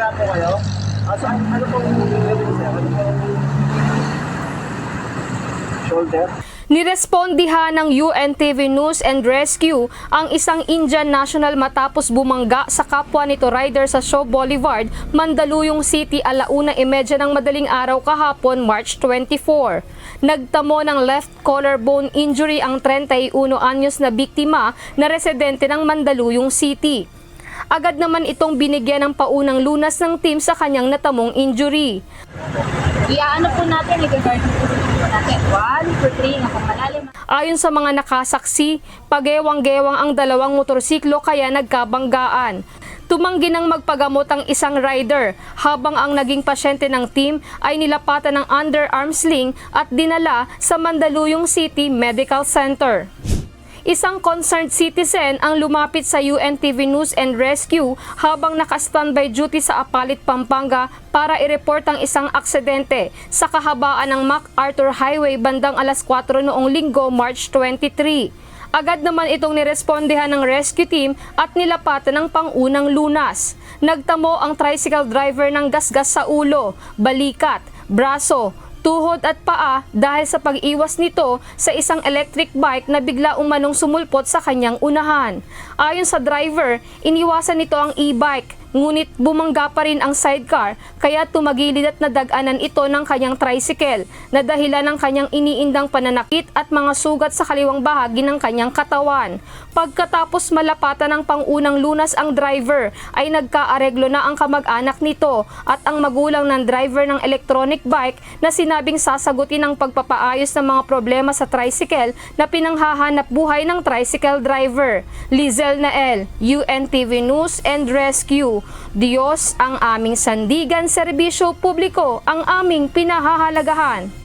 Wala po kayo? So, ano pong injury, sir? Ano pong shoulder? Nirespondihan ng UNTV News and Rescue ang isang Indian national matapos bumangga sa kapwa nito rider sa Shaw Boulevard, Mandaluyong City, 1:30 ng madaling araw kahapon, March 24. Nagtamo ng left collarbone injury ang 31 anyos na biktima na residente ng Mandaluyong City. Agad naman itong binigyan ng paunang lunas ng team sa kanyang natamong injury. Iaano po natin, i-guard po natin. 1, 2, 3, nga pong malalim. Ayon sa mga nakasaksi, pagewang-gewang ang dalawang motorsiklo kaya nagkabanggaan. Tumanggi ng magpagamot ang isang rider habang ang naging pasyente ng team ay nilapatan ng underarm sling at dinala sa Mandaluyong City Medical Center. Isang concerned citizen ang lumapit sa UNTV News and Rescue habang naka-standby duty sa Apalit, Pampanga para i-report ang isang aksidente sa kahabaan ng MacArthur Highway bandang alas 4 noong Linggo, March 23. Agad naman itong nirespondehan ng rescue team at nilapatan ng pangunang lunas. Nagtamo ang tricycle driver ng gasgas sa ulo, balikat, braso, tuhod at paa dahil sa pag-iwas nito sa isang electric bike na bigla umanong sumulpot sa kanyang unahan. Ayon sa driver, iniwasan nito ang e-bike, ngunit bumangga pa rin ang sidecar kaya tumagilid at nadaganan ito ng kanyang tricycle na dahilan ng kanyang iniindang pananakit at mga sugat sa kaliwang bahagi ng kanyang katawan. Pagkatapos malapatan ng pangunang lunas ang driver ay nagkaareglo na ang kamag-anak nito at ang magulang ng driver ng electronic bike na sinabing sasagutin ang pagpapaayos ng mga problema sa tricycle na pinanghahanap buhay ng tricycle driver. Lizel Nael, UNTV News and Rescue. Diyos ang aming sandigan, serbisyo publiko ang aming pinahahalagahan.